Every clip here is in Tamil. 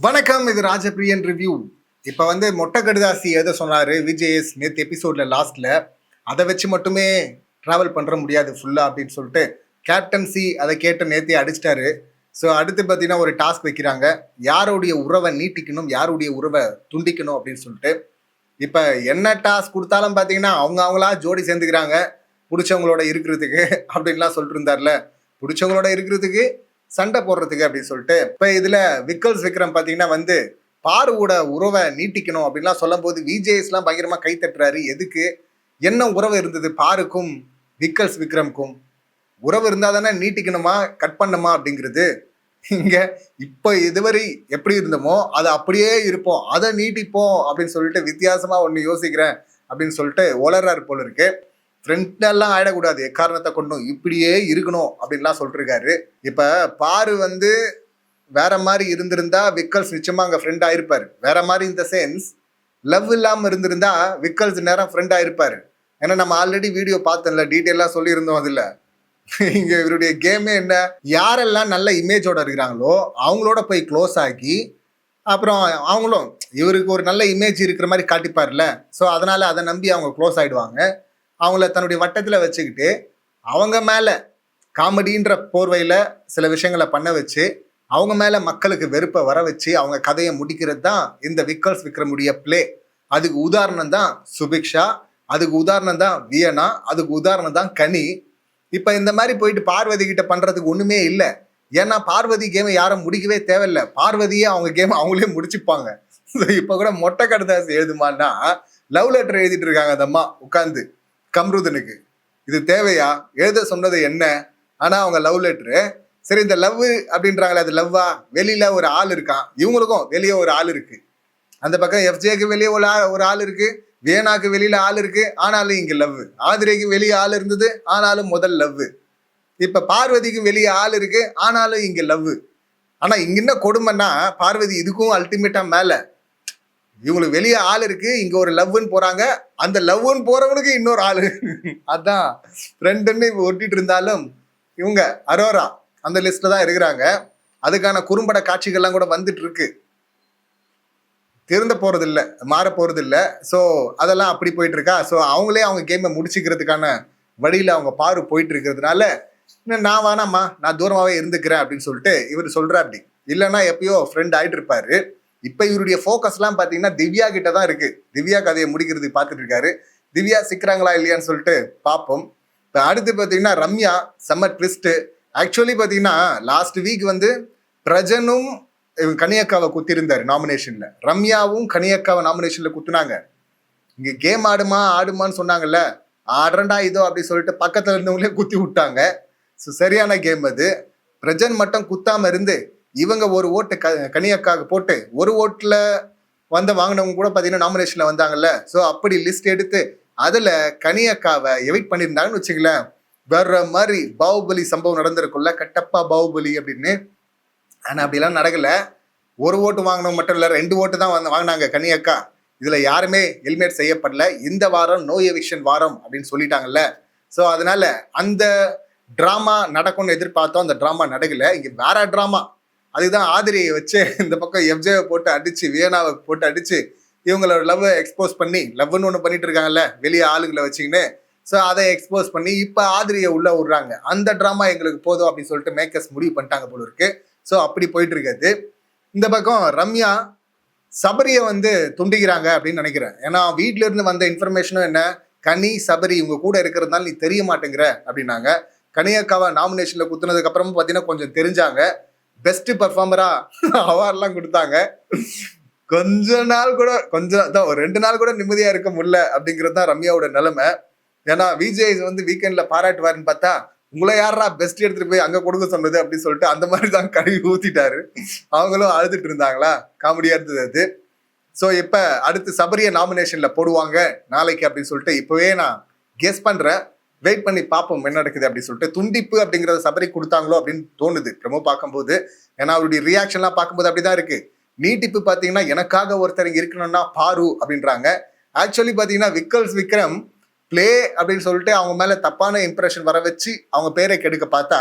வணக்கம், இது ராஜபிரியன் ரிவ்யூ. இப்போ மொட்டை கடுதாசி எதை சொன்னார் விஜேஎஸ் நேற்று எபிசோடில் லாஸ்ட்டில், அதை வச்சு மட்டுமே ட்ராவல் பண்ணுற முடியாது ஃபுல்லாக அப்படின்னு சொல்லிட்டு கேப்டன்சி அதை கேட்டு நேற்றே அடிச்சிட்டாரு. ஸோ அடுத்து பார்த்தீங்கன்னா ஒரு டாஸ்க் வைக்கிறாங்க, யாருடைய உறவை நீட்டிக்கணும், யாருடைய உறவை துண்டிக்கணும் அப்படின்னு சொல்லிட்டு. இப்போ என்ன டாஸ்க் கொடுத்தாலும் பார்த்தீங்கன்னா அவங்களா ஜோடி சேர்ந்துக்கிறாங்க பிடிச்சவங்களோட இருக்கிறதுக்கு அப்படின்லாம் சொல்லிட்டு இருந்தார்ல, பிடிச்சவங்களோட இருக்கிறதுக்கு சண்டை போடுறதுக்கு அப்படின்னு சொல்லிட்டு. இப்போ இதில் விக்கல்ஸ் விக்ரம் பார்த்தீங்கன்னா பாருவோட உறவை நீட்டிக்கணும் அப்படின்லாம் சொல்லும் போது விஜேஎஸ்லாம் பயங்கரமாக கை தட்டுறாரு. எதுக்கு, என்ன உறவு இருந்தது பாருக்கும் விக்கல்ஸ் விக்ரம்க்கும்? உறவு இருந்தால் தானே நீட்டிக்கணுமா கட் பண்ணணுமா அப்படிங்கிறது. இங்கே இப்போ இதுவரை எப்படி இருந்தோமோ அதை அப்படியே இருப்போம், அதை நீட்டிப்போம் அப்படின்னு சொல்லிட்டு வித்தியாசமாக ஒன்று யோசிக்கிறேன் அப்படின்னு சொல்லிட்டு ஒளர்றாரு போல இருக்கு. ஃப்ரெண்டெல்லாம் ஆயிடக்கூடாது, எக்காரணத்தை கொண்டும் இப்படியே இருக்கணும் அப்படின்லாம் சொல்லிருக்காரு. இப்போ பாரு வேற மாதிரி இருந்திருந்தா விக்கல்ஸ் நிச்சயமா அங்கே ஃப்ரெண்ட் ஆயிருப்பாரு. வேற மாதிரி இந்த சென்ஸ் லவ் இல்லாமல் இருந்திருந்தா விக்கல்ஸ் நேரம் ஃப்ரெண்ட் ஆயிருப்பாரு. ஏன்னா நம்ம ஆல்ரெடி வீடியோ பார்த்தோம்ல, டீட்டெயிலாக சொல்லியிருந்தோம். அதில் இங்கே இவருடைய கேமே என்ன, யாரெல்லாம் நல்ல இமேஜோட இருக்கிறாங்களோ அவங்களோட போய் க்ளோஸ் ஆகி அப்புறம் அவங்களும் இவருக்கு ஒரு நல்ல இமேஜ் இருக்கிற மாதிரி காட்டிப்பார்ல. ஸோ அதனால அதை நம்பி அவங்க க்ளோஸ் ஆயிடுவாங்க. அவங்கள தன்னுடைய வட்டத்தில் வச்சுக்கிட்டு அவங்க மேலே காமெடின்ற போர்வையில் சில விஷயங்களை பண்ண வச்சு அவங்க மேலே மக்களுக்கு வெறுப்பை வர வச்சு அவங்க கதையை முடிக்கிறது தான் இந்த விக்கல்ஸ் விக்ரமுடைய பிளே. அதுக்கு உதாரணம் தான் சுபிக்ஷா, அதுக்கு உதாரணம் தான் வியனா, அதுக்கு உதாரணம் தான் கனி. இப்போ இந்த மாதிரி போயிட்டு பார்வதி கிட்ட பண்ணுறதுக்கு ஒன்றுமே இல்லை. ஏன்னா பார்வதி கேமை யாரும் முடிக்கவே தேவையில்லை, பார்வதியே அவங்க கேமை அவங்களே முடிச்சுப்பாங்க. இப்போ கூட மொட்டை கடுதாசி எழுதுமான்னா லவ் லெட்டர் எழுதிட்டு இருக்காங்க அந்த அம்மா உட்காந்து கம்ருதனுக்கு. இது தேவையா? எழுத சொன்னது என்ன? ஆனா அவங்க லவ் லெட்டரு. சரி, இந்த லவ் அப்படின்றாங்களே, அது லவ்வா? வெளியில ஒரு ஆள் இருக்கான், இவங்களுக்கும் வெளியே ஒரு ஆள் இருக்கு. அந்த பக்கம் எஃப்ஜேக்கு வெளியே ஒரு ஆள் இருக்கு, வேணாக்கு வெளியில ஆள் இருக்கு, ஆனாலும் இங்க லவ். ஆதிரைக்கு வெளியே ஆள் இருந்தது, ஆனாலும் முதல் லவ். இப்ப பார்வதிக்கு வெளியே ஆள் இருக்கு, ஆனாலும் இங்க லவ். ஆனா இங்க என்ன கொடுமைன்னா, பார்வதி இதுக்கும் அல்டிமேட்டா மேல. இவங்களுக்கு வெளியே ஆள் இருக்கு, இங்க ஒரு லவ்னு போறாங்க, அந்த லவ்னு போறவனுக்கு இன்னொரு ஆளு. அதான் ஃப்ரெண்டுன்னு ஒட்டிட்டு இருந்தாலும் இவங்க அரோரா அந்த லிஸ்ட்ல தான் இருக்கிறாங்க. அதுக்கான குறும்பட காட்சிகள்லாம் கூட வந்துட்டு இருக்கு. திருந்த போறது இல்லை, மாற போறது இல்லை. ஸோ அதெல்லாம் அப்படி போயிட்டு இருக்கா. ஸோ அவங்களே அவங்க கேமை முடிச்சுக்கிறதுக்கான வழியில அவங்க பாரு போயிட்டு இருக்கிறதுனால நான் வேணாம்மா, நான் தூரமாவே இருந்துக்கிறேன் அப்படின்னு சொல்லிட்டு இவர் சொல்ற. அப்படி இல்லைன்னா எப்பயோ ஃப்ரெண்ட் ஆயிட்டு இருப்பாரு. இப்ப இவருடைய ஃபோக்கஸ்லாம் பாத்தீங்கன்னா திவ்யா கிட்ட தான் இருக்கு. திவ்யா கதையை முடிக்கிறதுக்கு பார்த்துட்டு இருக்காரு. திவ்யா சிக்கிறாங்களா இல்லையான்னு சொல்லிட்டு பார்ப்போம். இப்போ அடுத்து பார்த்தீங்கன்னா ரம்யா செம்ம ட்விஸ்ட். ஆக்சுவலி பார்த்தீங்கன்னா லாஸ்ட் வீக் பிரஜனும் கனியக்காவை குத்திருந்தாரு நாமினேஷன்ல, ரம்யாவும் கனியக்காவை நாமினேஷன்ல குத்துனாங்க. இங்க கேம் ஆடுமான்னு சொன்னாங்கல்ல, ஆடுறண்டா இதோ அப்படி சொல்லிட்டு பக்கத்துல இருந்தவங்களே குத்தி விட்டாங்க. ஸோ சரியான கேம் அது. பிரஜன் மட்டும் குத்தாம இருந்து இவங்க ஒரு ஓட்டு கனியக்காக போட்டு ஒரு ஓட்டுல வாங்கினவங்க கூட பார்த்தீங்கன்னா நாமினேஷன்ல வந்தாங்கல்ல. ஸோ அப்படி லிஸ்ட் எடுத்து அதுல கனியக்காவை எவிட் பண்ணியிருந்தாங்கன்னு வச்சுக்கலேன், வேற மாதிரி பாகுபலி சம்பவம் நடந்திருக்கும்ல, கட்டப்பா பாகுபலி அப்படின்னு. ஆனா அப்படிலாம் நடக்கல. ஒரு ஓட்டு வாங்கினவங்க மட்டும் இல்லை, 2 ஓட்டு தான் வாங்கினாங்க கனியக்கா. இதுல யாருமே எலிமினேட் செய்யப்படல. இந்த வாரம் நோ எவிக்ஷன் வாரம் அப்படின்னு சொல்லிட்டாங்கல்ல. ஸோ அதனால அந்த டிராமா நடக்கும்னு எதிர்பார்த்தோம், அந்த டிராமா நடக்கல. இங்க வேற டிராமா. அதுதான் ஆதிரியை வச்சு இந்த பக்கம் எஃப்ஜேவை போட்டு அடிச்சு, வியனாவை போட்டு அடிச்சு இவங்களோட லவ் எக்ஸ்போஸ் பண்ணி, லவ்னு ஒன்று பண்ணிட்டு இருக்காங்கல்ல வெளியே ஆளுங்களை வச்சுக்கின்னு. ஸோ அதை எக்ஸ்போஸ் பண்ணி இப்போ ஆதிரியை உள்ள விடுறாங்க. அந்த ட்ராமா எங்களுக்கு போதும் அப்படின்னு சொல்லிட்டு மேக்கர்ஸ் முடிவு பண்ணிட்டாங்க போல இருக்கு. ஸோ அப்படி போயிட்டு இருக்காது. இந்த பக்கம் ரம்யா சபரியை துண்டிக்கிறாங்க அப்படின்னு நினைக்கிறேன். ஏன்னா வீட்டில இருந்து வந்த இன்ஃபர்மேஷனும் என்ன, கனி சபரி இவங்க கூட இருக்கிறதுனால நீ தெரிய மாட்டேங்கிற அப்படின்னாங்க. கனியக்காவை நாமினேஷன்ல குத்துனதுக்கு அப்புறமும் பார்த்தீங்கன்னா கொஞ்சம் தெரிஞ்சாங்க. பெஸ்ட் பர்ஃபார்மரா அவார்ட்லாம் கொடுத்தாங்க. கொஞ்சம் தான், ஒரு 2 நாள் கூட நிம்மதியா இருக்க முடியல அப்படிங்கிறது தான் ரம்யாவோட நிலைமை. ஏன்னா விஜய் வீக்கெண்ட்ல பாராட்டுவாருன்னு பார்த்தா, உங்களை யாரா பெஸ்ட் எடுத்துட்டு போய் அங்க கொடுக்க சொன்னது அப்படின்னு சொல்லிட்டு அந்த மாதிரி தான் கழுவி ஊத்திட்டாரு. அவங்களும் அழுதுட்டு இருந்தாங்களா, காமெடியா இருந்தது அது. ஸோ இப்ப அடுத்து சபரிய நாமினேஷன்ல போடுவாங்க நாளைக்கு அப்படின்னு சொல்லிட்டு இப்பவே நான் கெஸ் பண்றேன். வெயிட் பண்ணி பார்ப்போம் என்ன நடக்குது அப்படின்னு சொல்லிட்டு. துண்டிப்பு அப்படிங்கறத சபரி கொடுத்தாங்களோ அப்படின்னு தோணுது ப்ரமோ பார்க்கும்போது. ஏன்னா அவருடைய ரியாக்ஷன்லாம் பார்க்கும்போது அப்படிதான் இருக்கு. நீட்டிப்பு பார்த்தீங்கன்னா எனக்காக ஒருத்தர் இருக்கணும்னா பாரு அப்படின்றாங்க. ஆக்சுவலி பார்த்தீங்கன்னா விக்கல்ஸ் விக்ரம் பிளே அப்படின்னு சொல்லிட்டு அவங்க மேல தப்பான இம்ப்ரெஷன் வர வச்சு அவங்க பேரை கெடுக்க பார்த்தா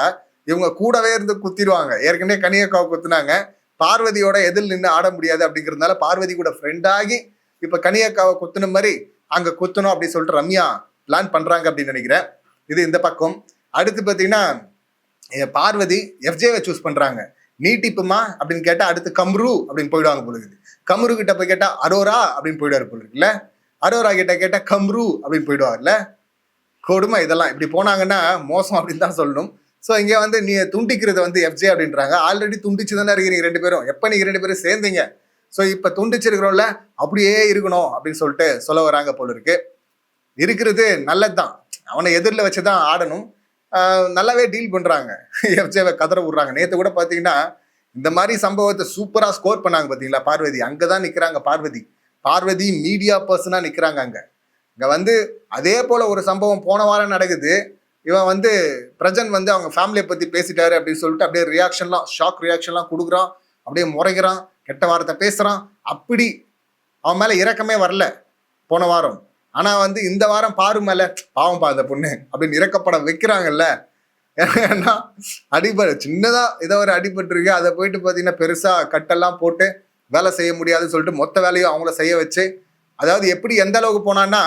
இவங்க கூடவே இருந்து குத்திடுவாங்க. ஏற்கனவே கனியக்காவை குத்துனாங்க, பார்வதியோட எதில் நின்று ஆட முடியாது அப்படிங்கிறதுனால பார்வதி கூட ஃப்ரெண்ட் ஆகி இப்ப கனியக்காவை குத்துன மாதிரி அங்க குத்தணும் அப்படின்னு சொல்லிட்டு ரம்யா பிளான் பண்றாங்க அப்படின்னு நினைக்கிறேன். இது இந்த பக்கம். அடுத்து பாத்தீங்கன்னா பார்வதி எஃப்ஜேவை சூஸ் பண்றாங்க. நீட்டிப்புமா அப்படின்னு கேட்டா அடுத்து கம்ரு அப்படின்னு போயிடுவாங்க போல இருக்குது. கம்ரு கிட்ட போய் கேட்டா அரோரா அப்படின்னு போயிடுவாரு போல இருக்குல்ல. அரோரா கிட்ட கேட்டா கம்ரு அப்படின்னு போயிடுவார்ல. கொடுமை இதெல்லாம். இப்படி போனாங்கன்னா மோசம் அப்படின்னு தான் சொல்லணும். ஸோ இங்கே வந்து நீ துண்டிக்கிறது வந்து எஃப்ஜே அப்படின்றாங்க. ஆல்ரெடி துண்டிச்சு தானே இருக்கிறீங்க ரெண்டு பேரும். எப்போ நீங்க ரெண்டு பேரும் சேர்ந்தீங்க? ஸோ இப்போ துண்டிச்சிருக்கிறோம்ல, அப்படியே இருக்கணும் அப்படின்னு சொல்லிட்டு சொல்ல வராங்க போல இருக்கு. இருக்கிறது நல்லதுதான், அவனை எதிரில் வச்சுதான் ஆடணும். நல்லாவே டீல் பண்றாங்க. எஃப்ஜேவை கதற விடுறாங்க. நேற்று கூட பார்த்தீங்கன்னா இந்த மாதிரி சம்பவத்தை சூப்பரா ஸ்கோர் பண்ணாங்க பார்த்தீங்களா பார்வதி. அங்கதான் நிக்கிறாங்க பார்வதி மீடியா பர்சனா நிக்கிறாங்க அங்க. இங்க வந்து அதே போல ஒரு சம்பவம் போன வாரம் நடக்குது. இவன் வந்து பிரஜன் வந்து அவங்க ஃபேமிலியை பத்தி பேசிட்டாரு அப்படின்னு சொல்லிட்டு அப்படியே ரியாக்ஷன்லாம், ஷாக் ரியாக்ஷன்லாம் கொடுக்குறான். அப்படியே முறைகிறான், கெட்ட வார்த்தை பேசுறான். அப்படி அவன் மேல இரக்கமே வரல போன வாரம். ஆனா வந்து இந்த வாரம் பாரு மேல பாவம் பா அந்த பொண்ணு அப்படின்னு இறக்கப்படம் வைக்கிறாங்கல்ல. ஏன்னா அடிபடு சின்னதா ஏதோ ஒரு அடிபட்டு இருக்கு, அதை போயிட்டு பாத்தீங்கன்னா பெருசா கட்டெல்லாம் போட்டு வேலை செய்ய முடியாதுன்னு சொல்லிட்டு மொத்த வேலையும் அவங்கள செய்ய வச்சு, அதாவது எப்படி எந்த அளவுக்கு போனான்னா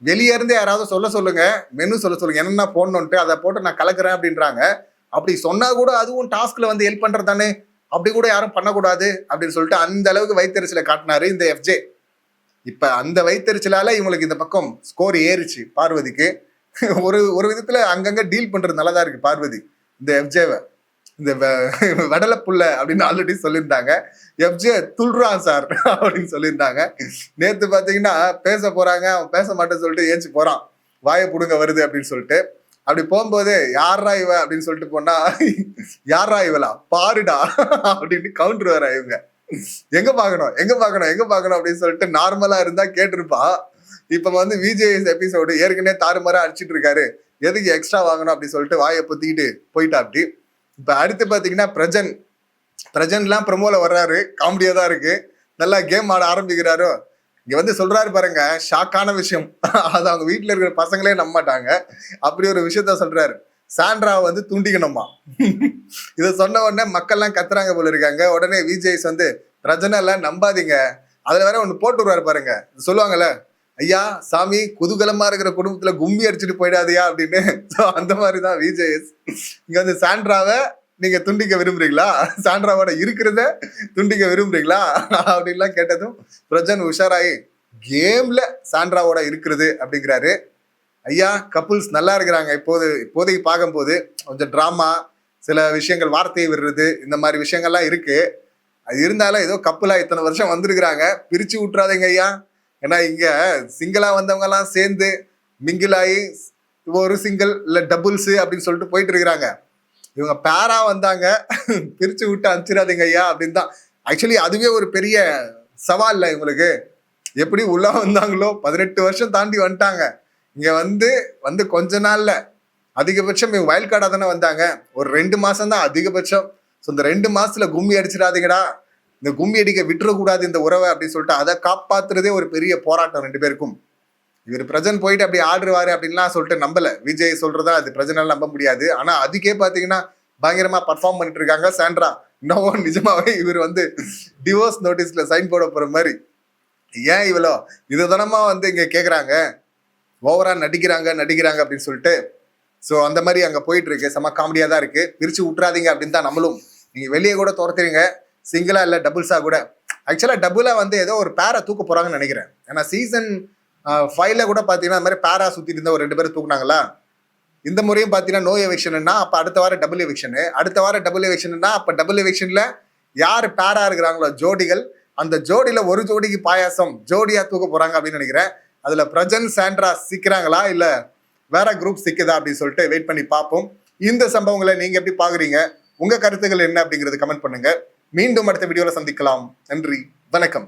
வெளியே இருந்து யாராவது சொல்லுங்க, மெனு சொல்லுங்க, என்னென்ன போடணுன்ட்டு அதை போட்டு நான் கலக்குறேன் அப்படின்றாங்க. அப்படி சொன்னா கூட அதுவும் டாஸ்க்ல வந்து ஹெல்ப் பண்றது தானே, அப்படி கூட யாரும் பண்ணக்கூடாது அப்படின்னு சொல்லிட்டு அந்த அளவுக்கு வைத்தறிச்சலை காட்டினாரு இந்த எஃப்ஜே. இப்ப அந்த வைத்தறிச்சலால இவங்களுக்கு இந்த பக்கம் ஸ்கோர் ஏறிச்சு பார்வதிக்கு. ஒரு விதத்துல அங்கங்க டீல் பண்றது நல்லதா இருக்கு பார்வதி இந்த எஃப்ஜேவை. இந்த வடலை புள்ள அப்படின்னு ஆல்ரெடி சொல்லியிருந்தாங்க. எஃப்ஜே துல்றான் சார் அப்படின்னு சொல்லியிருந்தாங்க. நேத்து பாத்தீங்கன்னா பேச போறாங்க, அவன் பேச மாட்டேன்னு சொல்லிட்டு ஏஞ்சி போறான், வாயை புடுங்க வருது அப்படின்னு சொல்லிட்டு. அப்படி போகும்போது யாரா இவ அப்படின்னு சொல்லிட்டு போனா, யாரா இவளா பாருடா அப்படின்னு கவுண்டர் வர இவங்க. எங்க பாக்கணும் அப்படின்னு சொல்லிட்டு நார்மலா இருந்தா கேட்டிருப்பா. இப்ப வந்து விஜேஎஸ் எபிசோடு ஏற்கனவே தாறுமாறா அடிச்சிட்டு இருக்காரு, எதுக்கு எக்ஸ்ட்ரா வாங்கணும் அப்படின்னு சொல்லிட்டு வாயை பொத்திக்கிட்டு போயிட்டா. அப்படி இப்ப அடுத்து பாத்தீங்கன்னா பிரஜன்லாம் ப்ரமோல வர்றாரு. காமெடியா தான் இருக்கு. நல்லா கேம் ஆட ஆரம்பிக்கிறாரோ. இங்க வந்து சொல்றாரு பாருங்க, ஷாக்கான விஷயம். அது அவங்க வீட்டுல இருக்கிற பசங்களே நம்ப மாட்டாங்க. அப்படி ஒரு விஷயத்த சொல்றாரு. சாண்ட்ராவை வந்து துண்டிக்கணுமா. இதை சொன்ன உடனே மக்கள்லாம் கத்துறாங்க போல இருக்காங்க. உடனே விஜய்ஸ் வந்து பிரஜனை எல்லாம் நம்பாதீங்க, அதுல வேற ஒண்ணு போட்டு விடுறாரு பாருங்க. சொல்லுவாங்கல்ல, ஐயா சாமி குதூகலமா இருக்கிற குடும்பத்துல கும்பி அடிச்சுட்டு போயிடாதியா அப்படின்னு. அந்த மாதிரிதான் விஜய்ஸ் இங்க வந்து சாண்ட்ராவை நீங்க துண்டிக்க விரும்புறீங்களா, சாண்ட்ராவோட இருக்கிறத துண்டிக்க விரும்புறீங்களா அப்படின்லாம் கேட்டதும் பிரஜன் உஷாராயி கேம்ல சாண்ட்ராவோட இருக்கிறது அப்படிங்கிறாரு. ஐயா கப்புள்ஸ் நல்லா இருக்கிறாங்க. இப்போதைக்கு பார்க்கும்போது கொஞ்சம் டிராமா, சில விஷயங்கள் வார்த்தையை விடுறது, இந்த மாதிரி விஷயங்கள்லாம் இருக்கு. அது இருந்தாலும் ஏதோ கப்புலா இத்தனை வருஷம் வந்திருக்கிறாங்க, பிரிச்சு விட்டுறாதீங்க ஐயா. ஏன்னா இங்க சிங்கிளா வந்தவங்க எல்லாம் சேர்ந்து மிங்கிள் ஆகி ஒரு சிங்கிள் இல்ல டபுள்ஸ் அப்படின்னு சொல்லிட்டு போயிட்டு இருக்கிறாங்க. இவங்க பேரா வந்தாங்க, பிரிச்சு விட்டு அனுப்பிச்சிடாதீங்க ஐயா அப்படின்னு தான். ஆக்சுவலி அதுவே ஒரு பெரிய சவால் இல்லை இவங்களுக்கு. எப்படி உள்ள வந்தாங்களோ 18 வருஷம் தாண்டி வந்துட்டாங்க. இங்க வந்து கொஞ்ச நாள்ல அதிகபட்சம் இவங்க வயல் கார்டா தானே வந்தாங்க. ஒரு 2 மாசம் தான் அதிகபட்சம். ஸோ இந்த 2 மாசத்துல கும்மி அடிச்சிடாதீங்கடா, இந்த கும்மி அடிக்க விட்டுறக்கூடாது இந்த உறவை அப்படின்னு சொல்லிட்டு அதை காப்பாத்துறதே ஒரு பெரிய போராட்டம் ரெண்டு பேருக்கும். இவர் பிரஜன் போயிட்டு அப்படி ஆடுவாரு அப்படின்லாம் சொல்லிட்டு நம்பல. விஜய் சொல்றதா அது பிரஜனால நம்ப முடியாது. ஆனா அதுக்கே பாத்தீங்கன்னா பயங்கரமா பர்ஃபார்ம் பண்ணிட்டு இருக்காங்க சாண்ட்ரா. இன்னும் நிஜமாவே இவர் வந்து டிவோர்ஸ் நோட்டீஸ்ல சைன் போட போற மாதிரி. ஏன் இவ்வளோ இதுதானமா வந்து இங்க கேக்குறாங்க, ஓவரா நடிக்கிறாங்க அப்படின்னு சொல்லிட்டு. ஸோ அந்த மாதிரி அங்க போயிட்டு இருக்கு. செம காமெடியா தான் இருக்கு. பிரிச்சு விட்டுறாதீங்க அப்படின்னு தான் நம்மளும். நீங்க வெளியே கூட துரத்துறீங்க, சிங்கிளா இல்ல டபுள்ஸா கூட. ஆக்சுவலா டபுளா வந்து ஏதோ ஒரு பேரை தூக்க போறாங்கன்னு நினைக்கிறேன். ஏன்னா சீசன் 5ல கூட பாத்தீங்கன்னா அந்த மாதிரி பேரா சுத்திட்டு இருந்த ஒரு 2 பேரும் தூக்குனாங்களா. இந்த முறையும் பாத்தீங்கன்னா நோ எவிக்ஷன்னா அப்ப அடுத்த வாரம் டபுள் எவிக்ஷன், அடுத்த வாரம் டபுள் எவிக்ஷன்னா அப்ப டபுள் எவிக்ஷன்ல யாரு பேரா இருக்கிறாங்களோ ஜோடிகள், அந்த ஜோடியில ஒரு ஜோடிக்கு பாயாசம் ஜோடியா தூக்க போறாங்க அப்படின்னு நினைக்கிறேன். அதுல பிரஜன் சாண்ட்ரா சிக்கிறாங்களா இல்ல வேற குரூப் சிக்குதா அப்படின்னு சொல்லிட்டு வெயிட் பண்ணி பார்ப்போம். இந்த சம்பவங்களை நீங்க எப்படி பாக்குறீங்க, உங்க கருத்துக்கள் என்ன அப்படிங்கறது கமெண்ட் பண்ணுங்க. மீண்டும் அடுத்த வீடியோல சந்திக்கலாம். நன்றி, வணக்கம்.